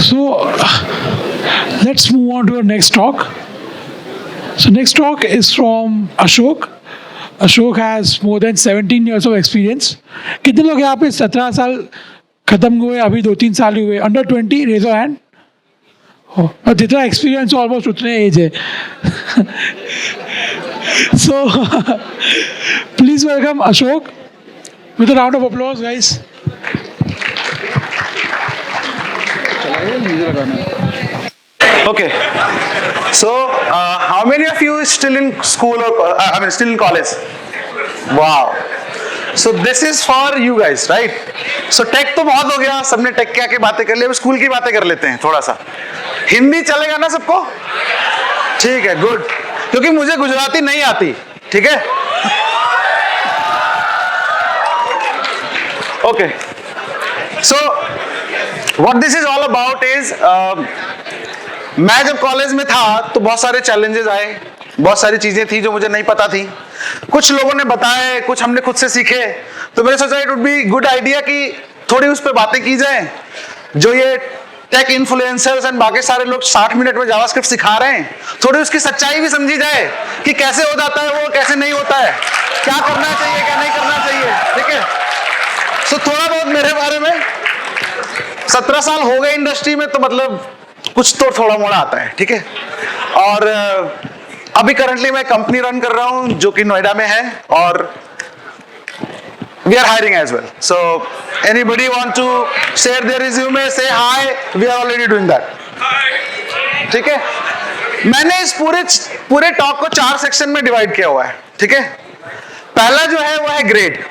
So let's move on to our next talk. So next talk is from Ashok. Ashok has more than 17 years of experience. कितने लोग यहाँ पे 17 साल खत्म हुए, अभी 2-3 साल हुए? Under 20 raise your hand. और जितना एक्सपीरियंस ऑलमोस्ट उतने एज है. So please welcome Ashok with a round of applause, guys. Okay. So, how many of you is still in school or still in college? Wow. So this is for you guys, right? So take तो बहुत हो गया, सबने take के आके बातें कर ली, अब स्कूल की बातें कर लेते हैं थोड़ा सा. हिंदी चलेगा ना सबको? ठीक है, गुड. क्योंकि मुझे गुजराती नहीं आती, ठीक है? Okay. So what this is all about is मैं जब कॉलेज में था तो बहुत सारे चैलेंजेस आए, बहुत सारी चीजें थी जो मुझे नहीं पता थी. कुछ लोगों ने बताए, कुछ हमने खुद से सीखे. तो मैंने सोचा it would be good idea कि थोड़ी उस पर बातें की जाए. जो ये टेक इन्फ्लुएंसर्स एंड बाकी सारे लोग 60 मिनट में जावास्क्रिप्ट सिखा रहे हैं, थोड़ी उसकी सच्चाई भी समझी जाए कि कैसे हो जाता है वो, कैसे नहीं होता है, क्या करना चाहिए, क्या नहीं करना चाहिए. ठीक है. सो थोड़ा बहुत मेरे बारे में. 17 साल हो गए इंडस्ट्री में, तो मतलब कुछ तो थोड़ा मोड़ा आता है. ठीक है. और अभी करंटली मैं कंपनी रन कर रहा हूं जो कि नोएडा में है, और we are hiring as well. So anybody want to share their resume, say hi, we are already doing that. ठीक है. मैंने इस पूरे टॉक को 4 सेक्शन में डिवाइड किया हुआ है. ठीक है. पहला जो है वो है ग्रेड.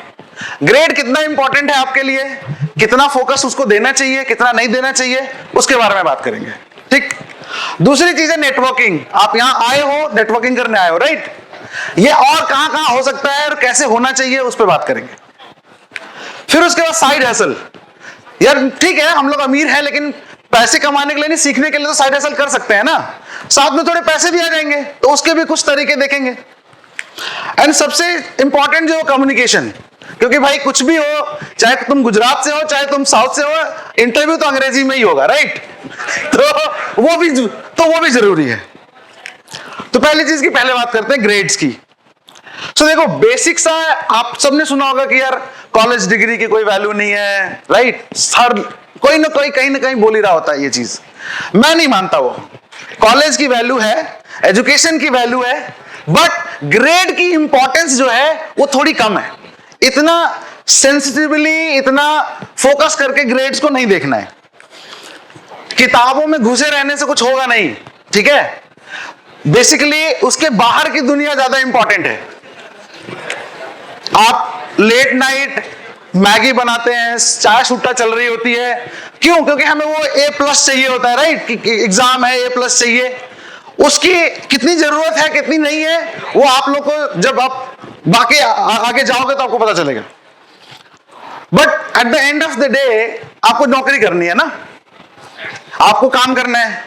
ग्रेड कितना इंपॉर्टेंट है आपके लिए, कितना फोकस उसको देना चाहिए, कितना नहीं देना चाहिए, उसके बारे में बात करेंगे. ठीक. दूसरी चीज है नेटवर्किंग. आप यहां आए हो, नेटवर्किंग करने आए हो, राइट? ये और कहां कहां हो सकता है और कैसे होना चाहिए, उस पर बात करेंगे. फिर उसके बाद साइड हसल. यार ठीक है, हम लोग अमीर हैं, लेकिन पैसे कमाने के लिए नहीं, सीखने के लिए तो साइड हसल कर सकते हैं ना. साथ में थोड़े पैसे भी आ जाएंगे, तो उसके भी कुछ तरीके देखेंगे. एंड सबसे इंपॉर्टेंट जो कम्युनिकेशन, क्योंकि भाई कुछ भी हो, चाहे तुम गुजरात से हो, चाहे तुम साउथ से हो, इंटरव्यू तो अंग्रेजी में ही होगा, राइट? तो वो भी जरूरी है. तो पहली चीज की पहले बात करते हैं ग्रेड्स की. तो देखो बेसिक सा, आप सबने सुना होगा कि यार कॉलेज डिग्री की कोई वैल्यू नहीं है, राइट? हर कोई ना कोई कहीं ना कहीं बोल ही रहा होता है ये चीज. मैं नहीं मानता वो. कॉलेज की वैल्यू है, एजुकेशन की वैल्यू है, बट ग्रेड की इंपॉर्टेंस जो है वो थोड़ी कम है. इतना सेंसिटिवली, इतना फोकस करके ग्रेड्स को नहीं देखना है. किताबों में घुसे रहने से कुछ होगा नहीं. ठीक है. बेसिकली उसके बाहर की दुनिया ज्यादा इंपॉर्टेंट है. आप लेट नाइट मैगी बनाते हैं, चाय सुट्टा चल रही होती है, क्यों? क्योंकि हमें वो A+ चाहिए होता है, राइट? कि एग्जाम है, A+ चाहिए. उसकी कितनी जरूरत है, कितनी नहीं है, वो आप लोग को जब आप बाकी आगे जाओगे तो आपको पता चलेगा. But at the end of the day आपको नौकरी करनी है ना, आपको काम करना है,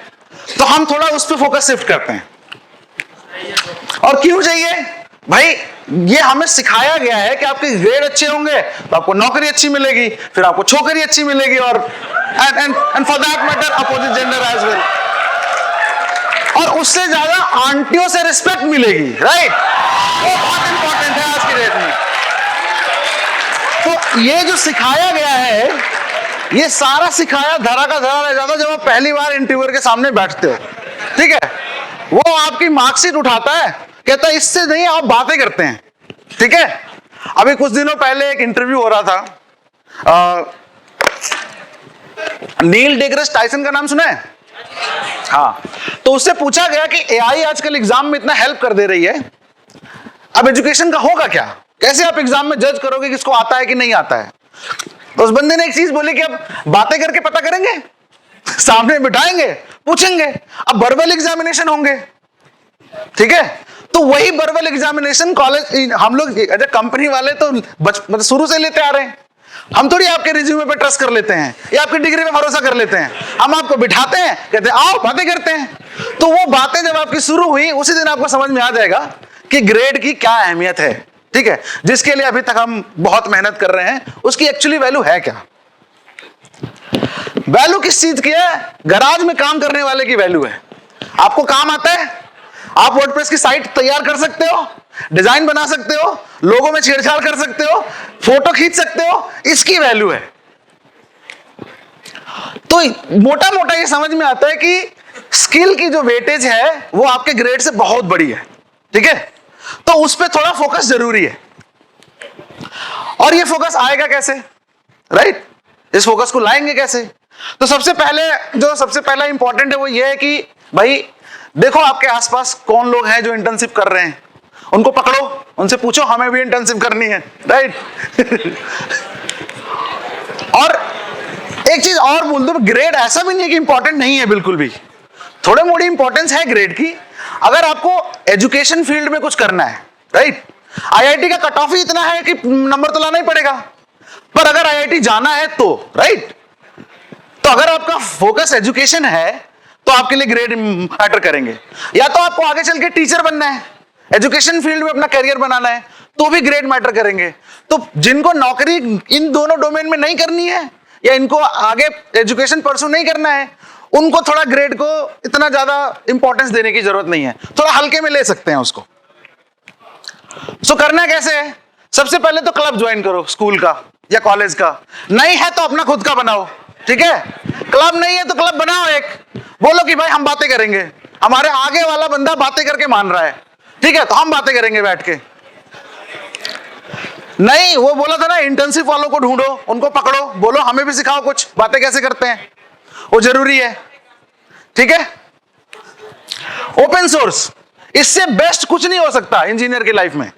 तो हम थोड़ा उस पर फोकस शिफ्ट करते हैं. और क्यों चाहिए भाई? ये हमें सिखाया गया है कि आपके ग्रेड अच्छे होंगे तो आपको नौकरी अच्छी मिलेगी, फिर आपको छोकरी अच्छी मिलेगी, और and for that matter opposite gender as well. और उससे ज्यादा आंटियों से रिस्पेक्ट मिलेगी, राइट? वो बहुत इंपॉर्टेंट है आज की डेट में. तो ये जो सिखाया गया है, ये सारा सिखाया धरा का धरा रह जाता जब आप पहली बार इंटरव्यूअर के सामने बैठते हो. ठीक है. वो आपकी मार्कशीट उठाता है, कहता है इससे नहीं, आप बातें करते हैं. ठीक है. अभी कुछ दिनों पहले एक इंटरव्यू हो रहा था. नील डेग्रेस टाइसन का नाम सुना है? हाँ. तो उससे पूछा गया कि एआई आजकल एग्जाम में इतना हेल्प कर दे रही है, अब एजुकेशन का होगा क्या? कैसे आप एग्जाम में जज करोगे किसको आता है कि नहीं आता है? तो उस बंदे ने एक चीज बोली कि अब बातें करके पता करेंगे, सामने बिठाएंगे, पूछेंगे. अब वर्बल एग्जामिनेशन होंगे. ठीक है. तो वही वर्बल एग्जामिनेशन कॉलेज हम लोग एज कंपनी वाले तो मतलब शुरू से लेते आ रहे हैं. हम थोड़ी आपके रिज्यूमे पे ट्रस्ट कर लेते हैं या आपकी डिग्री पे भरोसा कर लेते हैं. हम आपको बिठाते हैं, कहते हैं आओ बातें करते हैं. तो वो बातें जब आपकी शुरू हुई, उसी दिन आपको समझ में आ जाएगा कि ग्रेड की क्या अहमियत है. ठीक है. जिसके लिए अभी तक हम बहुत मेहनत कर रहे हैं, उसकी एक्चुअली वैल्यू है क्या. वैल्यू किस चीज की है? गराज में काम करने वाले की वैल्यू है। आपको काम आता है, आप वर्डप्रेस की साइट तैयार कर सकते हो, डिजाइन बना सकते हो, लोगों में छेड़छाड़ कर सकते हो, फोटो खींच सकते हो, इसकी वैल्यू है। तो मोटा मोटा ये समझ में आता है कि स्किल की जो वेटेज है वो आपके ग्रेड से बहुत बड़ी है, ठीक है? तो उस पर थोड़ा फोकस जरूरी है। और ये फोकस आएगा कैसे, राइट? इस फोकस को लाएंगे कैसे? तो सबसे पहला इंपॉर्टेंट है वो ये है कि भाई देखो आपके आसपास कौन लोग हैं जो इंटर्नशिप कर रहे हैं, उनको पकड़ो, उनसे पूछो हमें भी इंटर्नशिप करनी है, राइट? और एक चीज और बोल दो, ग्रेड ऐसा भी नहीं है कि इंपॉर्टेंट नहीं है, बिल्कुल भी थोड़े मोड़ी इंपॉर्टेंस है ग्रेड की। अगर आपको एजुकेशन फील्ड में कुछ करना है, राइट? आईआईटी का कट ऑफ ही इतना है कि नंबर तो लाना ही पड़ेगा, पर अगर आईआईटी जाना है तो, राइट? तो अगर आपका फोकस एजुकेशन है तो आपके लिए ग्रेड मैटर करेंगे। या तो आपको आगे चल के टीचर बनना है, एजुकेशन फील्ड में अपना करियर बनाना है, तो भी ग्रेड मैटर करेंगे। तो जिनको नौकरी इन दोनों डोमेन में नहीं करनी है या इनको आगे एजुकेशन परस्यू नहीं करना है, उनको थोड़ा ग्रेड को इतना ज्यादा इंपॉर्टेंस देने की जरूरत नहीं है, थोड़ा हल्के में ले सकते हैं उसको। सो करना कैसे है? सबसे पहले तो क्लब ज्वाइन करो, स्कूल का या कॉलेज का। नहीं है तो अपना खुद का बनाओ, ठीक है? क्लब नहीं है तो क्लब बनाओ एक, बोलो कि भाई हम बातें करेंगे, हमारे आगे वाला बंदा बातें करके मान रहा है, ठीक है, तो हम बातें करेंगे बैठ के। नहीं, वो बोला था ना इंटर्नशिप वालों को ढूंढो, उनको पकड़ो, बोलो हमें भी सिखाओ कुछ, बातें कैसे करते हैं, वो जरूरी है, ठीक है? ओपन सोर्स, इससे बेस्ट कुछ नहीं हो सकता इंजीनियर की लाइफ में,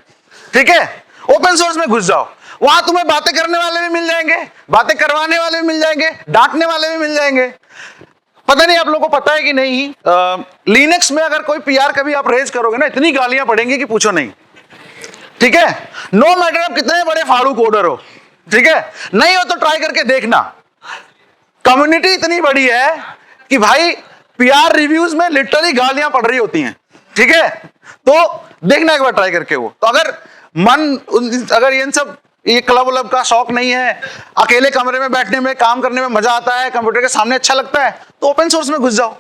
ठीक है? ओपन सोर्स में घुस जाओ, वहां तुम्हें बातें करने वाले भी मिल जाएंगे, बातें करवाने वाले भी मिल जाएंगे, डांटने वाले भी मिल जाएंगे। पता नहीं आप लोगों को पता है कि नहीं, लिनक्स में अगर कोई पीआर कभी आप रेज करोगे ना, इतनी गालियां पड़ेंगी कि पूछो नहीं, ठीक है? नो मैटर आप कितने बड़े फाड़ू कोडर हो, ठीक है? नहीं हो तो ट्राई करके देखना। कम्युनिटी इतनी बड़ी है कि भाई पीआर रिव्यूज में लिटरली गालियां पड़ रही होती हैं, ठीक है? तो देखना एक बार ट्राई करके वो। तो अगर ये क्लब वलब का शौक नहीं है, अकेले कमरे में बैठने में काम करने में मजा आता है, कंप्यूटर के सामने अच्छा लगता है, तो ओपन सोर्स में घुस जाओ,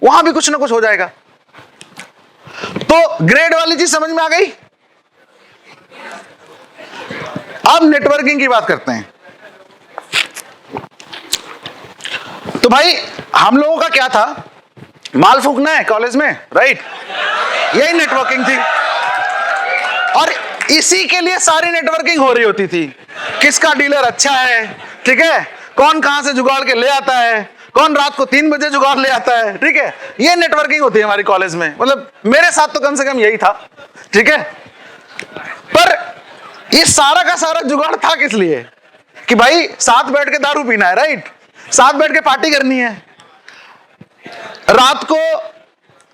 वहां भी कुछ ना कुछ हो जाएगा। तो ग्रेड वाली चीज समझ में आ गई। अब नेटवर्किंग की बात करते हैं। तो भाई हम लोगों का क्या था, माल फूकना है कॉलेज में, राइट? यही नेटवर्किंग थी, और इसी के लिए सारी नेटवर्किंग हो रही होती थी। किसका डीलर अच्छा है, ठीक है? कौन कहां से जुगाड़ के ले आता है, कौन रात को 3 बजे जुगाड़ ले आता है, ठीक है? ये नेटवर्किंग होती है हमारी कॉलेज में, मतलब मेरे साथ तो कम से कम यही था, ठीक है? पर ये सारा का सारा जुगाड़ था किस लिए? कि भाई साथ बैठ के दारू पीना है, राइट? साथ बैठ के पार्टी करनी है। रात को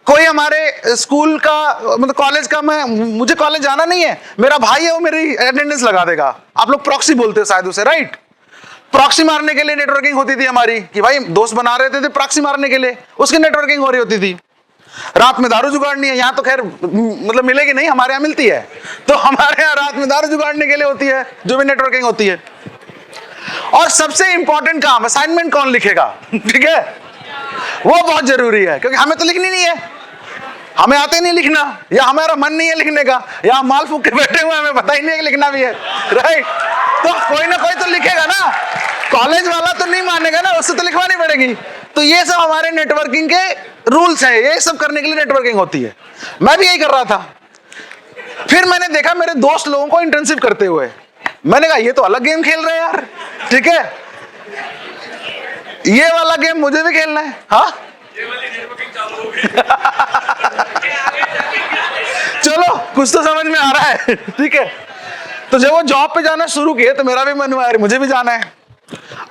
कोई हमारे स्कूल का मतलब कॉलेज का, मुझे कॉलेज जाना नहीं है, मेरा भाई है वो मेरी अटेंडेंस लगा देगा। आप लोग प्रॉक्सी बोलते हो शायद उसे, राइट? प्रॉक्सी मारने के लिए नेटवर्किंग होती थी हमारी, कि भाई दोस्त बना रहे थे प्रॉक्सी मारने के लिए, उसकी नेटवर्किंग हो रही होती थी। रात में दारू जुगाड़नी है, यहाँ तो खैर मतलब मिलेगी नहीं, हमारे यहाँ मिलती है, तो हमारे यहाँ रात में दारू जुगाड़ने के लिए होती है, जो भी नेटवर्किंग होती है। और सबसे इंपॉर्टेंट काम, असाइनमेंट कौन लिखेगा, ठीक है? वो बहुत जरूरी है, क्योंकि हमें तो लिखनी नहीं है, हमें आते नहीं लिखना, या हमारा मन नहीं है लिखने का, या हम माल फूक के बैठे हुए हमें पता ही नहीं है कि लिखना भी है, राइट? तो कोई ना कोई तो लिखेगा ना, कॉलेज वाला तो नहीं मानेगा ना, उससे तो लिखवानी पड़ेगी। तो ये सब हमारे नेटवर्किंग के रूल्स हैं, ये सब करने के लिए नेटवर्किंग होती है। मैं भी यही कर रहा था। फिर मैंने देखा मेरे दोस्त लोगों को इंटर्नशिप करते हुए, मैंने कहा ये तो अलग गेम खेल रहे हैं यार, ठीक है? ये वाला गेम मुझे भी खेलना है, हाँ? चलो कुछ तो समझ में आ रहा है, ठीक है? तो जब वो जॉब पे जाना शुरू किए तो मेरा भी मन हुआ यार मुझे भी जाना है।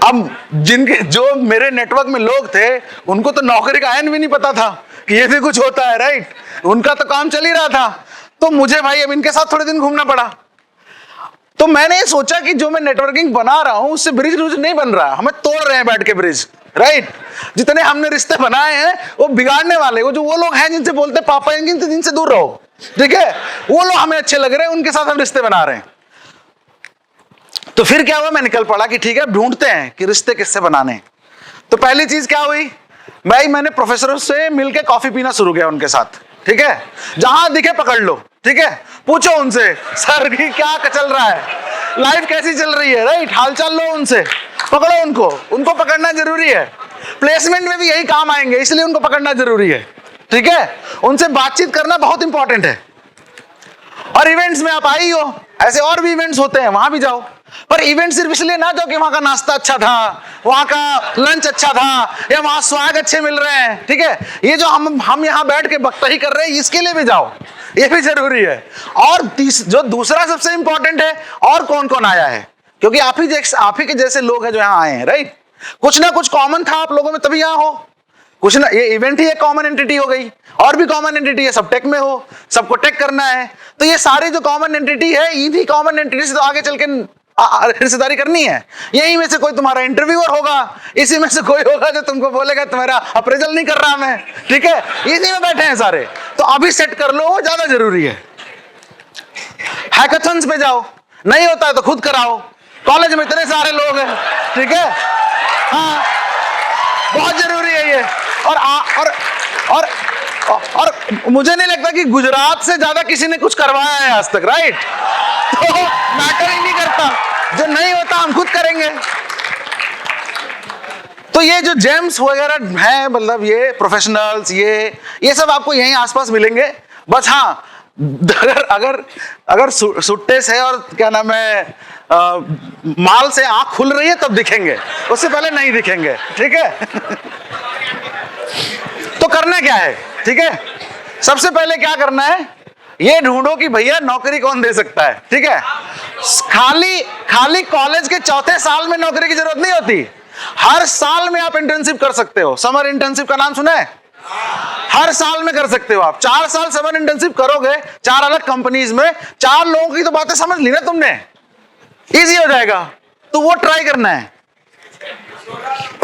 अब जो मेरे नेटवर्क में लोग थे उनको तो नौकरी का ऐन भी नहीं पता था कि ये भी कुछ होता है, राइट? उनका तो काम चल ही रहा था, तो मुझे भाई अब इनके साथ थोड़े दिन घूमना पड़ा। तो मैंने ये सोचा कि जो मैं नेटवर्किंग बना रहा हूं उससे ब्रिज रूज नहीं बन रहा, हमें तोड़ रहे हैं बैठ के ब्रिज, राइट? जितने हमने रिश्ते बनाए हैं वो बिगाड़ने वाले, वो लोग हैं जिनसे बोलते पापा जिनसे दूर रहो, ठीक है? वो लोग हमें अच्छे लग रहे हैं, उनके साथ हम रिश्ते बना रहे हैं। तो फिर क्या हुआ, मैं निकल पड़ा कि ठीक है ढूंढते हैं कि रिश्ते किससे बनाने। तो तो पहली चीज क्या हुई, भाई मैंने प्रोफेसरों से मिलके कॉफी पीना शुरू किया उनके साथ, ठीक है। जहां दिखे पकड़ लो, ठीक है, पूछो उनसे सर की क्या चल रहा है, लाइफ कैसी चल रही है, राइट, हालचाल लो उनसे, पकड़ो उनको पकड़ना जरूरी है। प्लेसमेंट में भी यही काम आएंगे, इसलिए उनको पकड़ना जरूरी है, ठीक है। उनसे बातचीत करना बहुत इंपॉर्टेंट है। और इवेंट्स में आप आई हो, ऐसे और भी इवेंट्स होते हैं, वहां भी जाओ, पर इवेंट सिर्फ इसलिए ना जाओ कि वहां का नाश्ता अच्छा था, वहां का लंच अच्छा था, या वहां स्वाग अच्छे मिल रहे हैं, ठीक है। ये जो हम यहाँ बैठ के बख्तरी कर रहे हैं, इसके लिए भी जाओ, ये भी जरूरी है। और जो दूसरा सबसे इंपॉर्टेंट है, और कौन कौन आया है, क्योंकि आप ही के जैसे लोग हैं जो यहाँ आए हैं, राइट। कुछ ना कुछ कॉमन था आप लोगों में, तभी यहाँ हो। कुछ ना, ये इवेंट ही एक कॉमन एंटिटी हो गई, और भी कॉमन एंटिटी है, सब टेक में हो, सबको टेक करना है, तो ये सारी जो कॉमन एंटिटी है, इन्हीं कॉमन एंटिटी से तो आगे चल के हिस्सेदारी करनी है। यही में से कोई तुम्हारा इंटरव्यूअर होगा, इसी में से कोई होगा जो तुमको बोलेगा तुम्हारा अप्रेजल नहीं कर रहा मैं, ठीक है, इसी में बैठे हैं सारे, तो अभी सेट कर लो, वो ज्यादा जरूरी है। हैकाथॉन्स पे जाओ, नहीं होता है तो खुद कराओ, कॉलेज में इतने सारे लोग हैं, ठीक है, हाँ, बहुत जरूरी है ये। और मुझे नहीं लगता कि गुजरात से ज्यादा किसी ने कुछ करवाया है आज तक, राइट। तो मैटर ही नहीं करता, जो नहीं होता हम खुद करेंगे। तो ये जो जेम्स वगैरह हैं, मतलब ये प्रोफेशनल्स, ये सब आपको यहीं आसपास मिलेंगे। बस हाँ, अगर सुट्टे से और क्या नाम है माल से आंख खुल रही है तब दिखेंगे, उससे पहले नहीं दिखेंगे, ठीक है। तो करना क्या है, ठीक है, सबसे पहले क्या करना है, ये ढूंढो कि भैया नौकरी कौन दे सकता है, ठीक है। खाली कॉलेज के चौथे साल में नौकरी की जरूरत नहीं होती, हर साल में आप इंटर्नशिप कर सकते हो। समर इंटर्नशिप का नाम सुना है? हर साल में कर सकते हो आप। 4 साल समर इंटर्नशिप करोगे 4 अलग कंपनीज में, 4 लोगों की तो बातें समझ ली ना तुमने, इजी हो जाएगा। तो वो ट्राई करना है।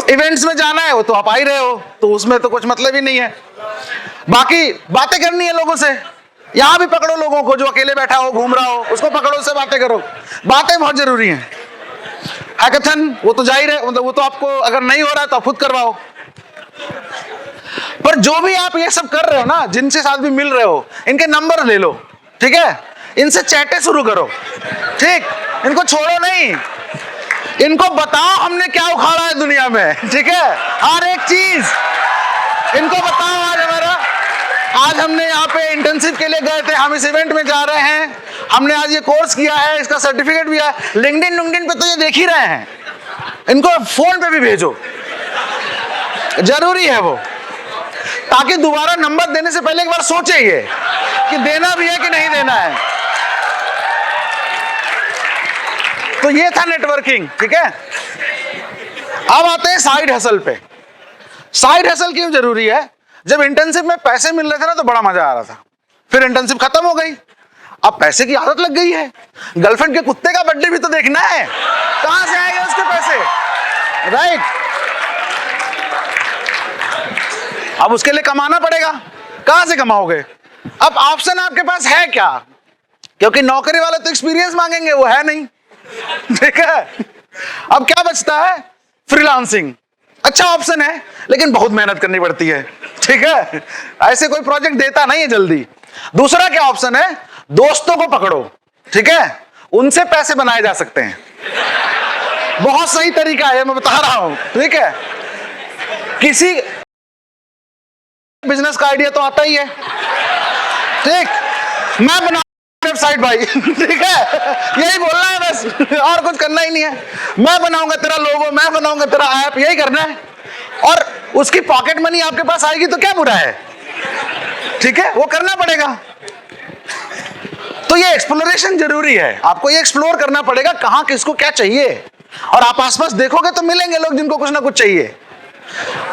इवेंट्स में जाना है, वो तो आप आ ही रहे हो, तो उसमें तो कुछ मतलब ही नहीं है। बाकी बातें करनी है लोगों से, यहां भी पकड़ो लोगों को, जो अकेले बैठा हो, घूम रहा हो, उसको पकड़ो, उससे बातें करो। बातें बहुत जरूरी हैं। हैकाथन वो तो जाहिर है, मतलब वो तो आपको अगर नहीं हो रहा है तो आप खुद करवाओ। पर जो भी आप ये सब कर रहे हो ना, जिनसे साथ भी मिल रहे हो, इनके नंबर ले लो, ठीक है, इनसे चैटें शुरू करो, ठीक, इनको छोड़ो नहीं, इनको बताओ हमने क्या उखाड़ा है दुनिया में, ठीक है, हर एक चीज इनको बताओ। आज हमने यहाँ पे इंटर्नशिप के लिए गए थे, हम इस इवेंट में जा रहे हैं, हमने आज ये कोर्स किया है, इसका सर्टिफिकेट भी है। लिंक्डइन पे तो ये देख ही रहे हैं, इनको फोन पे भी भेजो, जरूरी है वो, ताकि दोबारा नंबर देने से पहले एक बार सोचे ये कि देना भी है कि नहीं देना है। तो ये था नेटवर्किंग, ठीक है। अब आते हैं साइड हसल पे। साइड हसल क्यों जरूरी है? जब इंटर्नशिप में पैसे मिल रहे थे ना तो बड़ा मजा आ रहा था, फिर इंटर्नशिप खत्म हो गई, अब पैसे की आदत लग गई है। गर्लफ्रेंड के कुत्ते का बर्थडे भी तो देखना है, कहां से आएंगे उसके पैसे, राइट। अब उसके लिए कमाना पड़ेगा, कहां से कमाओगे? अब ऑप्शन आपके पास है क्या? क्योंकि नौकरी वाले तो एक्सपीरियंस मांगेंगे, वो है नहीं, ठीक है। अब क्या बचता है? फ्रीलांसिंग। अच्छा ऑप्शन है, लेकिन बहुत मेहनत करनी पड़ती है, ठीक है, ऐसे कोई प्रोजेक्ट देता नहीं है जल्दी। दूसरा क्या ऑप्शन है? दोस्तों को पकड़ो, ठीक है, उनसे पैसे बनाए जा सकते हैं। बहुत सही तरीका है, मैं बता रहा हूं, ठीक है। किसी बिजनेस का आइडिया तो आता ही है, ठीक, मैं बना वेबसाइट भाई, ठीक है, यही बोलना है बस, और कुछ करना ही नहीं है। मैं बनाऊंगा तेरा लोगो, मैं बनाऊंगा तेरा ऐप, यही करना है, और उसकी पॉकेट मनी आपके पास आएगी तो क्या बुरा है, ठीक है, वो करना पड़ेगा। तो ये एक्सप्लोरेशन जरूरी है, आपको ये एक्सप्लोर करना पड़ेगा कहां किसको क्या चाहिए, और आप आसपास देखोगे तो मिलेंगे लोग जिनको कुछ ना कुछ चाहिए।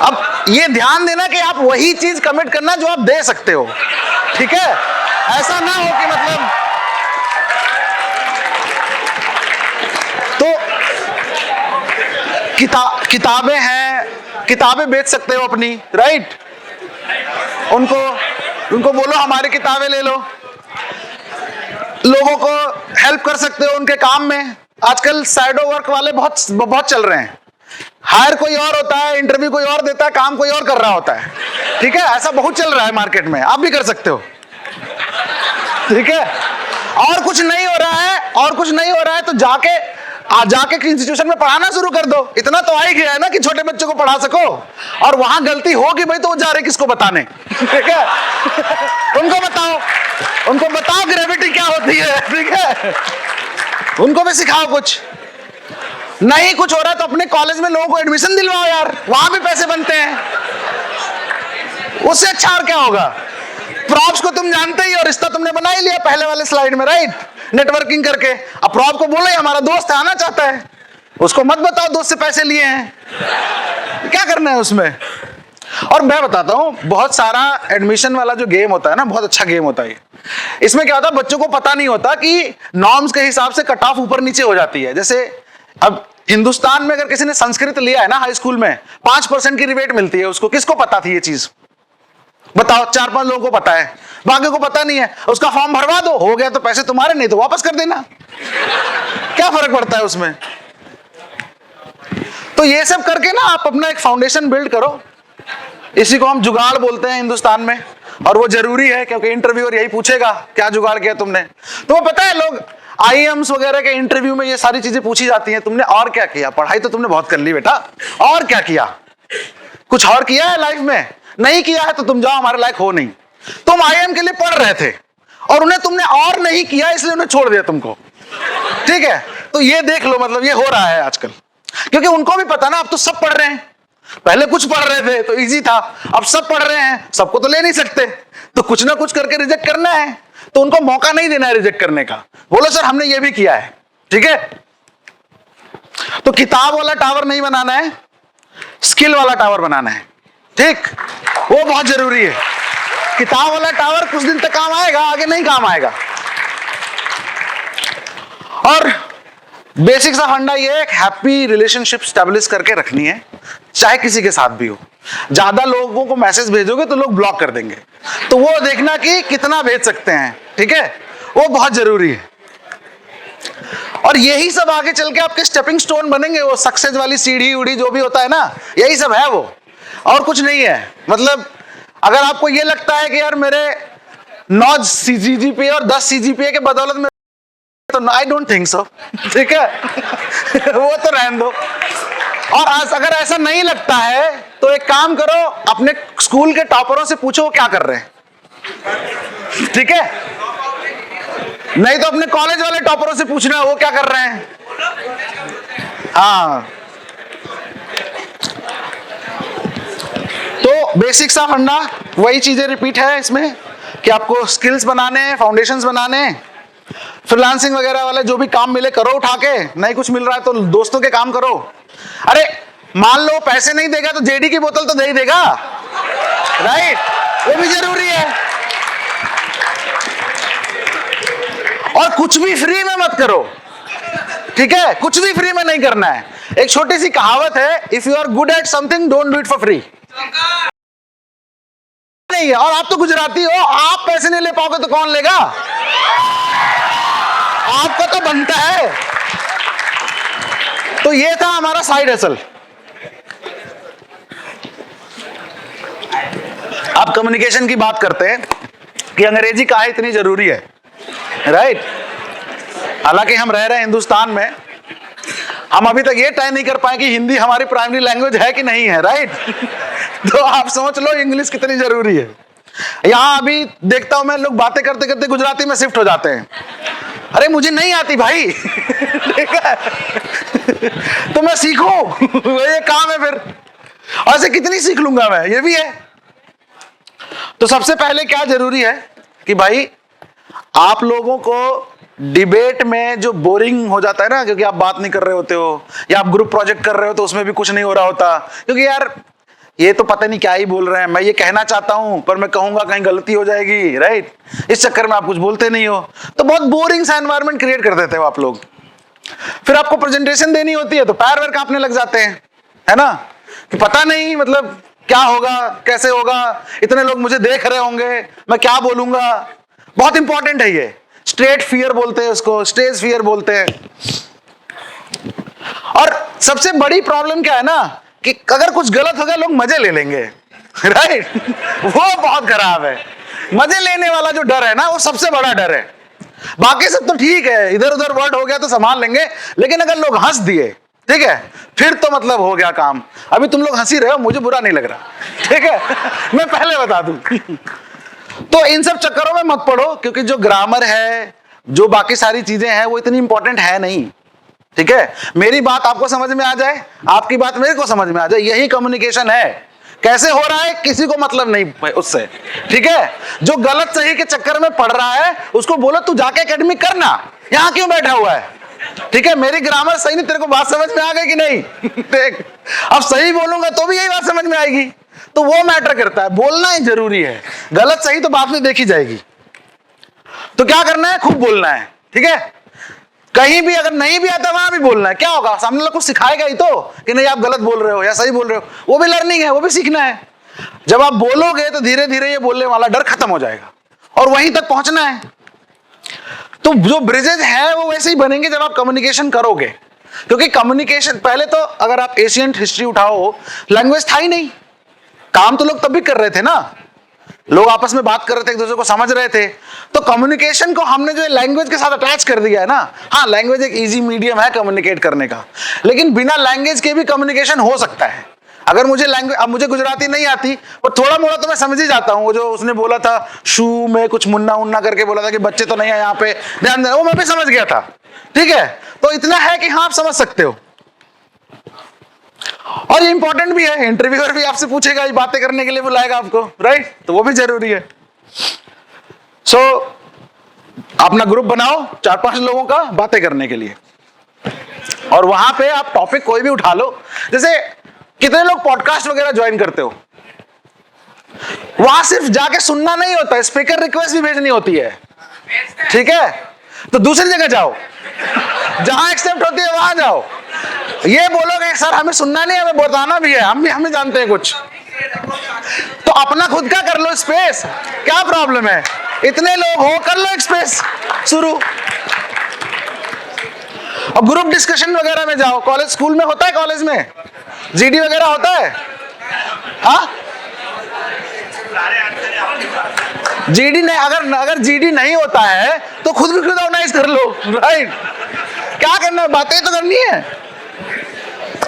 अब ये ध्यान देना कि आप वही चीज कमिट करना जो आप दे सकते हो, ठीक है, ऐसा ना हो कि मतलब। तो किताबें हैं, किताबें बेच सकते हो अपनी, राइट, उनको बोलो हमारी किताबें ले लो, लोगों को हेल्प कर सकते हो उनके काम में। आजकल शैडो वर्क वाले बहुत चल रहे हैं, हायर कोई और होता है, इंटरव्यू कोई और देता है, काम कोई और कर रहा होता है। ठीक है, ऐसा बहुत चल रहा है मार्केट में, आप भी कर सकते हो। ठीक है, और कुछ नहीं हो रहा है, और कुछ नहीं हो रहा है तो जाके इंस्टीट्यूशन में पढ़ाना शुरू कर दो। इतना तो आ ही गया है ना कि छोटे बच्चों को पढ़ा सको, और वहां गलती होगी भाई तो वो जा रहे किसको बताने। ठीक है, उनको बताओ ग्रेविटी क्या होती है। ठीक है, उनको भी सिखाओ। कुछ नहीं कुछ हो रहा है तो अपने कॉलेज में लोगों को एडमिशन दिलवाओ यार, वहां भी पैसे बनते हैं। उससे अच्छा और क्या होगा। प्रॉप्स को तुम जानते ही हो, रिश्ता तुमने बना ही लिया पहले वाले स्लाइड में, राइट, नेटवर्किंग करके। अब प्रॉप को बोले हमारा दोस्त है, आना चाहता है, उसको मत बताओ दोस्त से पैसे लिए हैं, क्या करना है उसमें। और मैं बताता हूं, बहुत सारा एडमिशन वाला जो गेम होता है ना, बहुत अच्छा गेम होता है। इसमें क्या होता है, बच्चों को पता नहीं होता कि नॉर्म्स के हिसाब से कट ऑफ ऊपर नीचे हो जाती है। जैसे अब हिंदुस्तान में अगर किसी ने संस्कृत लिया है ना हाई स्कूल में, 5% की रिबेट मिलती है उसको। किसको पता थी ये चीज, बताओ? 4-5 लोगों को पता है, बाकी को पता नहीं है। उसका फॉर्म भरवा दो, हो गया तो पैसे तुम्हारे, नहीं तो वापस कर देना, क्या फर्क पड़ता है उसमें। तो ये सब करके ना आप अपना एक फाउंडेशन बिल्ड करो। इसी को हम जुगाड़ बोलते हैं हिंदुस्तान में, और वो जरूरी है क्योंकि इंटरव्यूअर यही पूछेगा क्या जुगाड़ किया तुमने। तो वो पता है, लोग आईएम्स वगैरह के इंटरव्यू में ये सारी चीजें पूछी जाती हैं, तुमने और क्या किया। पढ़ाई तो तुमने बहुत कर ली बेटा, और क्या किया, कुछ और किया है लाइफ में? नहीं किया है तो तुम जाओ, हमारे लायक हो नहीं। तुम आईएम के लिए पढ़ रहे थे और उन्हें तुमने और नहीं किया, इसलिए उन्हें छोड़ दिया तुमको। ठीक है, तो ये देख लो, मतलब ये हो रहा है आजकल, क्योंकि उनको भी पता ना, अब तो सब पढ़ रहे हैं। पहले कुछ पढ़ रहे थे तो इजी था, अब सब पढ़ रहे हैं, सबको तो ले नहीं सकते, तो कुछ ना कुछ करके रिजेक्ट करना है। तो उनको मौका नहीं देना है रिजेक्ट करने का। बोलो सर हमने ये भी किया है। ठीक है, तो किताब वाला टावर नहीं बनाना है, स्किल वाला टावर बनाना है। ठीक, वो बहुत जरूरी है। किताब वाला टावर कुछ दिन तक काम आएगा, आगे नहीं काम आएगा। और बेसिक सा फंडा ये है, हैप्पी रिलेशनशिप स्टैब्लिश करके रखनी है, चाहे किसी के साथ भी हो। ज्यादा लोगों को मैसेज भेजोगे तो लोग ब्लॉक कर देंगे, तो वो देखना कि कितना भेज सकते हैं। ठीक है, वो बहुत जरूरी है। और यही सब आगे चल के आपके स्टेपिंग स्टोन बनेंगे, वो सक्सेस वाली सीढ़ी उड़ी जो भी होता है ना, यही सब है वो, और कुछ नहीं है। मतलब अगर आपको ये लगता है कि यार मेरे 9 CGPA और 10 CGPA के बदौलत में, तो आई डोंट थिंक सो। ठीक है, वो तो रहने दो। और अगर ऐसा नहीं लगता है तो एक काम करो, अपने स्कूल के टॉपरों से पूछो वो क्या कर रहे हैं। ठीक है, नहीं तो अपने कॉलेज वाले टॉपरों से पूछना वो क्या कर रहे हैं। हाँ, तो बेसिक सा फंडा वही चीजें रिपीट है इसमें कि आपको स्किल्स बनाने हैं, फाउंडेशंस बनाने हैं। फ्रीलांसिंग वगैरह वाले जो भी काम मिले करो उठा के, नहीं कुछ मिल रहा है तो दोस्तों के काम करो। अरे मान लो पैसे नहीं देगा तो जेडी की बोतल तो दे ही देगा, राइट, वो भी जरूरी है। और कुछ भी फ्री में मत करो। ठीक है, कुछ भी फ्री में नहीं करना है। एक छोटी सी कहावत है, if you are good at something don't do it for free. नहीं है, और आप तो गुजराती हो, आप पैसे नहीं ले पाओगे तो कौन लेगा? आपको तो बनता है। तो ये था हमारा साइड हसल। आप कम्युनिकेशन की बात करते हैं कि अंग्रेजी काहे इतनी जरूरी है, राइट। हालांकि हम रह रहे हैं हिंदुस्तान में, हम अभी तक ये तय नहीं कर पाए कि हिंदी हमारी प्राइमरी लैंग्वेज है कि नहीं है, राइट। तो आप समझ लो इंग्लिश कितनी जरूरी है। यहां अभी देखता हूं मैं, लोग बातें करते करते गुजराती में शिफ्ट हो जाते हैं। अरे मुझे नहीं आती भाई। ठीक है, तो मैं सीखूं, ये काम है फिर। ऐसे कितनी सीख लूंगा मैं, ये भी है। तो सबसे पहले क्या जरूरी है कि भाई आप लोगों को डिबेट में जो बोरिंग हो जाता है ना, क्योंकि आप बात नहीं कर रहे होते हो, या आप ग्रुप प्रोजेक्ट कर रहे हो तो उसमें भी कुछ नहीं हो रहा होता, क्योंकि यार ये तो पता नहीं क्या ही बोल रहे हैं, मैं ये कहना चाहता हूं पर मैं कहूंगा कहीं गलती हो जाएगी, राइट। इस चक्कर में आप कुछ बोलते नहीं हो, तो बहुत बोरिंग सा एनवायरनमेंट क्रिएट कर देते हो आप लोग। फिर आपको प्रेजेंटेशन देनी होती है तो पैर वैर कांपने लग जाते हैं, है ना, कि पता नहीं मतलब क्या होगा, कैसे होगा, इतने लोग मुझे देख रहे होंगे, मैं क्या बोलूंगा। बहुत इंपॉर्टेंट है ये, स्ट्रेट फियर बोलते हैं उसको, स्टेज फियर बोलते हैं। और सबसे बड़ी प्रॉब्लम क्या है ना कि अगर कुछ गलत हो गया लोग मजे ले लेंगे, राइट? वो बहुत खराब है। मजे लेने वाला जो डर है ना, वो सबसे बड़ा डर है। बाकी सब तो ठीक है, इधर उधर वर्ड हो गया तो संभाल लेंगे, लेकिन अगर लोग हंस दिए, ठीक है, फिर तो मतलब हो गया काम। अभी तुम लोग हंसी रहे हो, मुझे बुरा नहीं लग रहा, ठीक है? मैं पहले बता दूं। तो इन सब चक्करों में मत पड़ो, क्योंकि जो ग्रामर है, जो बाकी सारी चीजें हैं, वो इतनी इंपॉर्टेंट है नहीं, ठीक है? मेरी बात आपको समझ में आ जाए, आपकी बात मेरे को समझ में आ जाए, यही कम्युनिकेशन है। कैसे हो रहा है किसी को मतलब नहीं उससे, ठीक है? जो गलत सही के चक्कर में पड़ रहा है उसको बोलो तू जाके एकेडमी करना, यहां क्यों बैठा हुआ है, ठीक है? मेरी ग्रामर सही नहीं, तेरे को बात समझ में आ गई कि नहीं? देख, अब सही बोलूंगा तो भी यही बात समझ में आएगी, तो वो मैटर करता है। बोलना ही जरूरी है, गलत सही तो बाद में देखी जाएगी। तो क्या करना है, खूब बोलना है, ठीक है? कहीं भी अगर नहीं भी आता वहां भी बोलना है। क्या होगा, सामने लोग कुछ सिखाएगा ही तो कि नहीं आप गलत बोल रहे हो या सही बोल रहे हो, वो भी लर्निंग है, वो भी सीखना है। जब आप बोलोगे तो धीरे धीरे ये बोलने वाला डर खत्म हो जाएगा और वहीं तक पहुंचना है। तो जो ब्रिजेज है वो वैसे ही बनेंगे जब आप कम्युनिकेशन करोगे, क्योंकि कम्युनिकेशन पहले तो अगर आप एशियंट हिस्ट्री उठाओ, लैंग्वेज था ही नहीं, काम तो लोग तब भी कर रहे थे ना, लोग आपस में बात कर रहे थे, एक दूसरे को समझ रहे थे। तो कम्युनिकेशन को हमने जो लैंग्वेज के साथ अटैच कर दिया है ना, हाँ लैंग्वेज एक इजी मीडियम है कम्युनिकेट करने का, लेकिन बिना लैंग्वेज के भी कम्युनिकेशन हो सकता है। अगर मुझे लैंग्वेज, अब मुझे गुजराती नहीं आती और थोड़ा मोड़ा तो मैं समझ ही जाता हूँ। वो जो उसने बोला था शू में कुछ मुन्ना उन्ना करके बोला था कि बच्चे तो नहीं है यहाँ पे, ध्यान देना, वो मैं भी समझ गया था, ठीक है? तो इतना है कि हाँ आप समझ सकते हो। और ये इंपॉर्टेंट भी है, इंटरव्यूअर भी आपसे पूछेगा, ये बातें करने के लिए बुलाएगा आपको, राइट? तो वो भी जरूरी है। सो अपना ग्रुप बनाओ 4-5 लोगों का बातें करने के लिए, और वहां पे आप टॉपिक कोई भी उठा लो। जैसे कितने लोग पॉडकास्ट वगैरह ज्वाइन करते हो, वहां सिर्फ जाके सुनना नहीं होता है, स्पीकर रिक्वेस्ट भी भेजनी होती है, ठीक है? तो दूसरी जगह जाओ, जहां एक्सेप्ट होती है वहां जाओ। ये बोलोगे सर हमें सुनना नहीं, हमें बताना भी है, हमें जानते हैं कुछ, तो अपना खुद का कर लो स्पेस, क्या प्रॉब्लम है? इतने लोग हो, कर लो एक स्पेस शुरू। अब ग्रुप डिस्कशन वगैरह में जाओ, कॉलेज स्कूल में होता है, कॉलेज में जीडी वगैरह होता है, हाँ? जीडी नहीं, अगर जीडी नहीं होता है तो खुद भी खुद ऑर्गेनाइज कर लो, राइट? क्या करना है, बातें तो करनी है।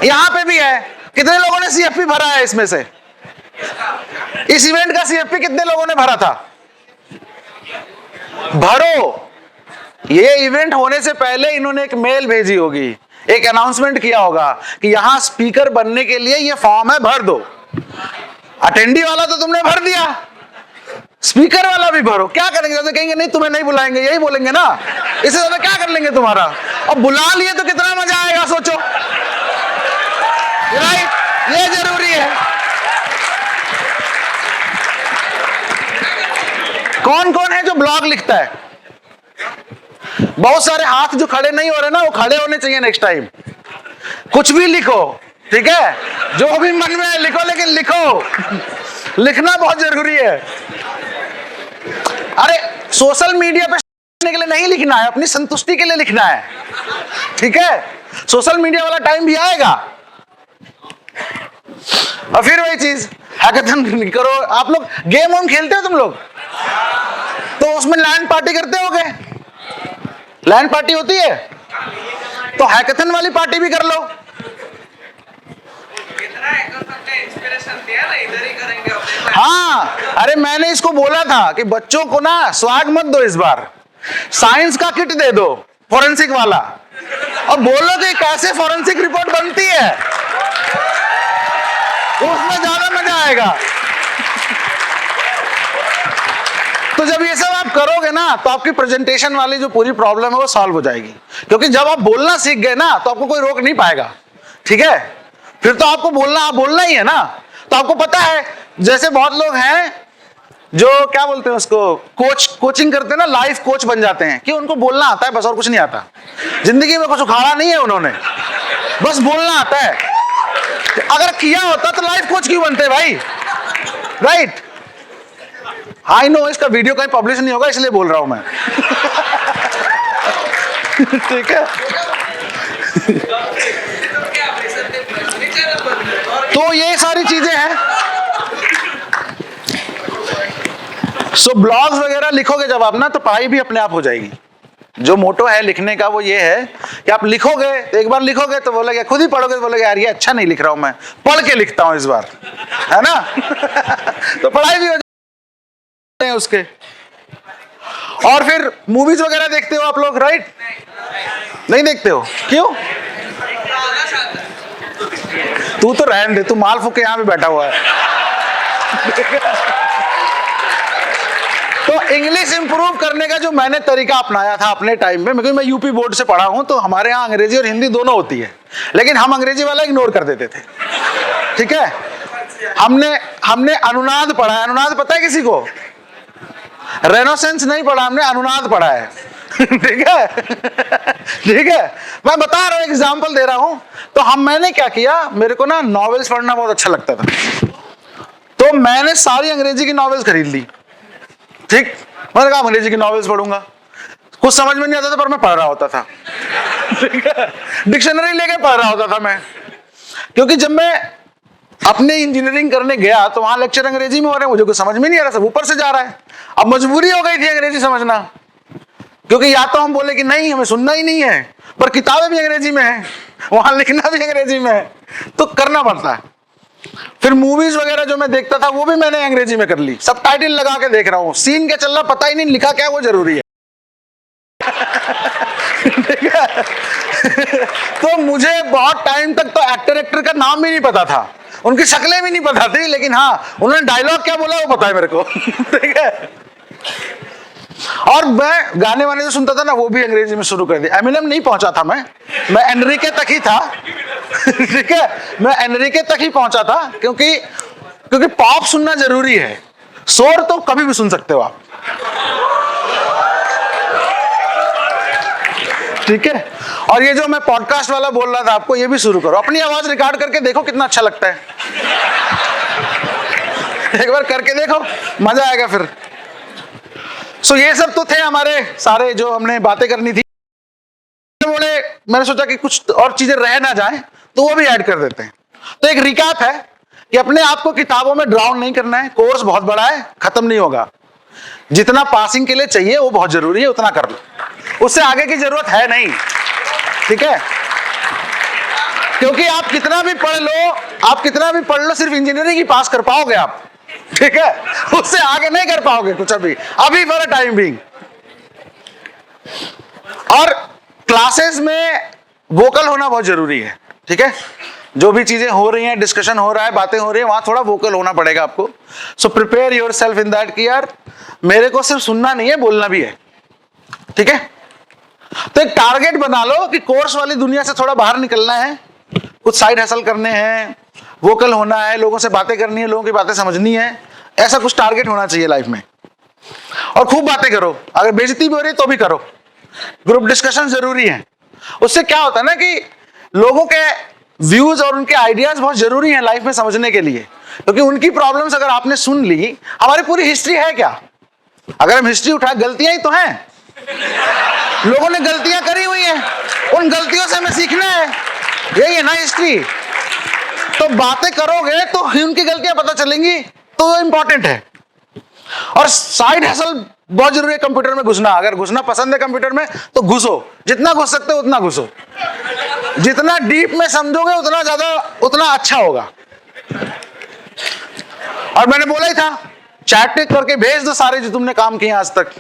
यहां पे भी है, कितने लोगों ने सीएफपी भरा है इसमें से? इस इवेंट का सीएफपी कितने लोगों ने भरा था? भरो। ये इवेंट होने से पहले इन्होंने एक मेल भेजी होगी, एक अनाउंसमेंट किया होगा कि यहां स्पीकर बनने के लिए ये फॉर्म है, भर दो। अटेंडी वाला तो तुमने भर दिया, स्पीकर वाला भी भरो। क्या करेंगे? जैसे कहेंगे नहीं तुम्हें नहीं बुलाएंगे, यही बोलेंगे ना, इससे ज्यादा क्या कर लेंगे तुम्हारा? अब बुला लिए तो कितना मजा आएगा सोचो, राइट? ये जरूरी है। कौन कौन है जो ब्लॉग लिखता है? बहुत सारे हाथ जो खड़े नहीं हो रहे ना, वो खड़े होने चाहिए नेक्स्ट टाइम। कुछ भी लिखो, ठीक है? जो भी मन में है लिखो, लेकिन लिखो, लिखना बहुत जरूरी है। अरे सोशल मीडिया पे के लिए नहीं लिखना है, अपनी संतुष्टि के लिए लिखना है, ठीक है? सोशल मीडिया वाला टाइम भी आएगा। और फिर वही चीज हैकाथन करो। आप लोग गेम वोम खेलते हो तुम लोग, तो उसमें लैंड पार्टी करते होगे, लैंड पार्टी होती है, तो हैकाथन वाली पार्टी भी कर लो। हाँ, अरे मैंने इसको बोला था कि बच्चों को ना स्वैग मत दो, इस बार साइंस का किट दे दो, फोरेंसिक वाला, और बोलो कि कैसे फोरेंसिक रिपोर्ट बनती है, उसमें ज्यादा मजा आएगा। तो जब ये सब आप करोगे ना, तो आपकी प्रेजेंटेशन वाली जो पूरी प्रॉब्लम है वो सॉल्व हो जाएगी, क्योंकि जब आप बोलना सीख गए ना तो आपको कोई रोक नहीं पाएगा, ठीक है? फिर तो आपको बोलना ही है ना। तो आपको पता है, जैसे बहुत लोग हैं जो क्या बोलते हैं उसको, कोचिंग करते हैं ना, लाइफ कोच बन जाते हैं कि उनको बोलना आता है बस, और कुछ नहीं आता, जिंदगी में कुछ उखाड़ा नहीं है उन्होंने, बस बोलना आता है। अगर किया होता तो लाइफ कोच क्यों बनते भाई, राइट? आई नो इसका वीडियो कहीं पब्लिश नहीं होगा, इसलिए बोल रहा हूं मैं। ठीक है? तो ये सारी चीजें हैं। सो ब्लॉग्स वगैरह लिखोगे जब आप ना, तो पढ़ाई भी अपने आप हो जाएगी। जो मोटो है लिखने का वो ये है कि आप लिखोगे तो एक बार लिखोगे तो बोलोगे, खुद ही पढ़ोगे तो बोलोगे यार ये अच्छा नहीं लिख रहा हूं, मैं पढ़ के लिखता हूं इस बार, है ना। तो पढ़ाई भी हो जाती है उसके। और फिर मूवीज वगैरह देखते हो आप लोग, राइट? नहीं देखते हो, क्यों? तू तो रहने दे, तू माल फूक के यहां पे बैठा हुआ है। तो इंग्लिश इंप्रूव करने का जो मैंने तरीका अपनाया था अपने टाइम में, क्योंकि मैं यूपी बोर्ड से पढ़ा हूं, तो हमारे यहाँ अंग्रेजी और हिंदी दोनों होती है, लेकिन हम अंग्रेजी वाला इग्नोर कर देते थे। ठीक है, हमने अनुनाद पढ़ा है। अनुनाद पता है किसी को? रेनेसेंस नहीं पढ़ा, हमने अनुनाद पढ़ा है। ठीक है, ठीक है, मैं बता रहा हूं, एग्जाम्पल दे रहा हूं। तो मैंने क्या किया, मेरे को ना नॉवेल्स पढ़ना बहुत अच्छा लगता था, तो मैंने सारी अंग्रेजी की नॉवेल्स खरीद ली। ठीक, मैंने कहा अंग्रेजी की नॉवेल्स पढ़ूंगा। कुछ समझ में नहीं आता था पर मैं पढ़ रहा होता था। ठीक है, डिक्शनरी लेके पढ़ रहा होता था मैं, क्योंकि जब मैं अपने इंजीनियरिंग करने गया तो वहां लेक्चर अंग्रेजी में हो रहे हैं, मुझे कुछ समझ में नहीं आ रहा, सब ऊपर से जा रहा है। अब मजबूरी हो गई थी अंग्रेजी समझना, क्योंकि या तो हम बोले कि नहीं हमें सुनना ही नहीं है, पर किताबें भी अंग्रेजी में है, वहां लिखना भी अंग्रेजी में है, तो करना पड़ता है। फिर मूवीज वगैरह जो मैं देखता था वो भी मैंने अंग्रेजी में कर ली, सब टाइटल लगा के देख रहा हूं, सीन क्या चल रहा पता ही नहीं, लिखा क्या वो जरूरी है। ठीक है। तो मुझे बहुत टाइम तक तो एक्टर का नाम भी नहीं पता था, उनकी शक्लें भी नहीं पता थी, लेकिन हाँ उन्होंने डायलॉग क्या बोला वो पता है मेरे को। ठीक है, और मैं गाने वाने जो सुनता था ना वो भी अंग्रेजी में शुरू कर दिया। एमिनेम नहीं पहुंचा था मैं एनरिके तक ही था। ठीक है, मैं एनरिके तक ही पहुंचा था, क्योंकि पॉप सुनना जरूरी है, शोर तो कभी भी सुन सकते हो आप। ठीक है, और ये जो मैं पॉडकास्ट वाला बोल रहा था आपको, ये भी शुरू करो, अपनी आवाज रिकॉर्ड करके देखो कितना अच्छा लगता है। एक बार करके देखो, मजा आएगा फिर। सो ये सब तो थे हमारे सारे जो हमने बातें करनी थी। मैंने सोचा कि कुछ और चीजें रह ना जाए तो वो भी ऐड कर देते हैं। तो एक रिकैप है कि अपने आप को किताबों में ड्राउन नहीं करना है, कोर्स बहुत बड़ा है, खत्म नहीं होगा, जितना पासिंग के लिए चाहिए वो बहुत जरूरी है, उतना कर लो, उससे आगे की जरूरत है नहीं। ठीक है, क्योंकि आप कितना भी पढ़ लो सिर्फ इंजीनियरिंग ही पास कर पाओगे आप। ठीक है, उससे आगे नहीं कर पाओगे कुछ अभी फॉर अ टाइम बीइंग। और क्लासेस में वोकल होना बहुत जरूरी है। ठीक है, जो भी चीजें हो रही हैं, डिस्कशन हो रहा है, बातें हो रही है, वहां थोड़ा वोकल होना पड़ेगा आपको। So prepare your self in that कि यार मेरे को सिर्फ सुनना नहीं है, बोलना भी है। ठीक है, तो एक टारगेट बना लो कि कोर्स वाली दुनिया से थोड़ा बाहर निकलना है, कुछ साइड हसल करने हैं, वोकल होना है, लोगों से बातें करनी है, लोगों की बातें समझनी है, ऐसा कुछ टारगेट होना चाहिए लाइफ में। और खूब बातें करो, अगर बेइज्जती भी हो रही तो भी करो, ग्रुप डिस्कशन जरूरी है। उससे क्या होता है ना कि लोगों के व्यूज और उनके आइडियाज बहुत जरूरी हैं लाइफ में समझने के लिए, क्योंकि उनकी प्रॉब्लम्स अगर आपने सुन ली, हमारी पूरी हिस्ट्री है क्या, अगर हम हिस्ट्री उठाए गलतियां ही तो हैं, लोगों ने गलतियां करी हुई हैं, उन गलतियों से हमें सीखना है, यही है ना हिस्ट्री। तो बातें करोगे तो उनकी गलतियां पता चलेंगी, तो इंपॉर्टेंट है। और साइड हसल बहुत जरूरी है कंप्यूटर में घुसना, अगर घुसना पसंद है कंप्यूटर में तो घुसो, जितना घुस सकते हो उतना घुसो, जितना डीप में समझोगे उतना ज्यादा उतना अच्छा होगा। और मैंने बोला ही था, चैट करके भेज दो सारे जो तुमने काम किए आज तक,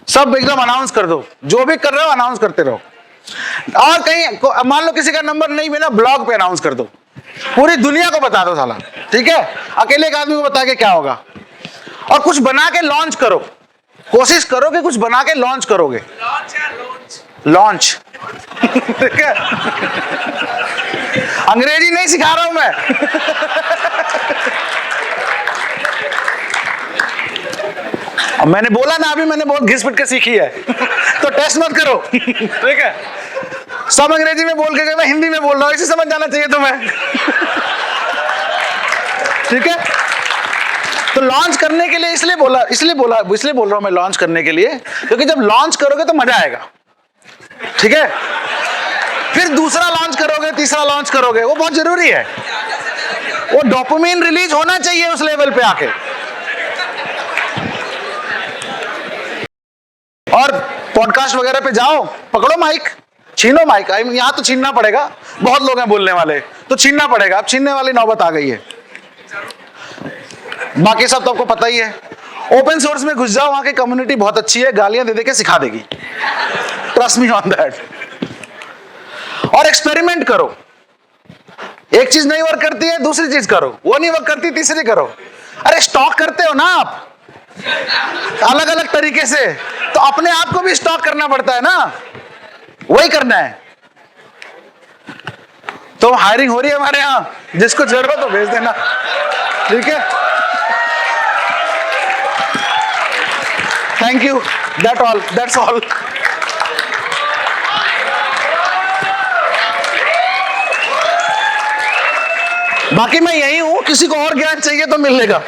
सब एकदम अनाउंस कर दो, जो भी कर रहे हो अनाउंस करते रहो। और कहीं मान लो किसी का नंबर नहीं मिला, ब्लॉग पे अनाउंस कर दो, पूरी दुनिया को बता दो साला। ठीक है, अकेले एक आदमी को बता के क्या होगा। और कुछ बना के लॉन्च करो, कोशिश करो कि कुछ बना के लॉन्च करोगे। लॉन्च ठीक है, अंग्रेजी नहीं सिखा रहा हूं मैं। अब मैंने बोला ना, अभी मैंने बहुत घिस पिट के सीखी है, तो टेस्ट मत करो। ठीक है, सब अंग्रेजी में बोल के मैं हिंदी में बोल रहा हूं, इसे समझ जाना चाहिए तुम्हें। ठीक है, तो लॉन्च करने के लिए इसलिए बोल रहा हूं मैं लॉन्च करने के लिए, क्योंकि जब लॉन्च करोगे तो मजा आएगा। ठीक है, फिर दूसरा लॉन्च करोगे, तीसरा लॉन्च करोगे, वो बहुत जरूरी है। वो डोपामिन रिलीज होना चाहिए उस लेवल पे आके। और पॉडकास्ट वगैरह पे जाओ, पकड़ो माइक, छीनो माइक। यहां तो छीनना पड़ेगा, बहुत लोग हैं बोलने वाले, तो छीनना पड़ेगा। अब छीनने वाली नौबत आ गई है। बाकी सब तो आपको पता ही है। ओपन सोर्स में घुस जाओ, वहां की कम्युनिटी बहुत अच्छी है, गालियां दे दे के सिखा देगी, ट्रस्ट मी ऑन दैट। और एक्सपेरिमेंट करो, एक चीज नहीं वर्क करती है दूसरी चीज करो, वो नहीं वर्क करती तीसरी करो। अरे स्टॉक करते हो ना आप अलग अलग तरीके से, तो अपने आप को भी स्टॉक करना पड़ता है ना, वही करना है। तो हायरिंग हो रही है हमारे यहां, जिसको जरूरत हो भेज देना, ठीक है। Thank you, that's all. बाकी मैं यही हूं, किसी को और ज्ञान चाहिए तो मिल लेगा।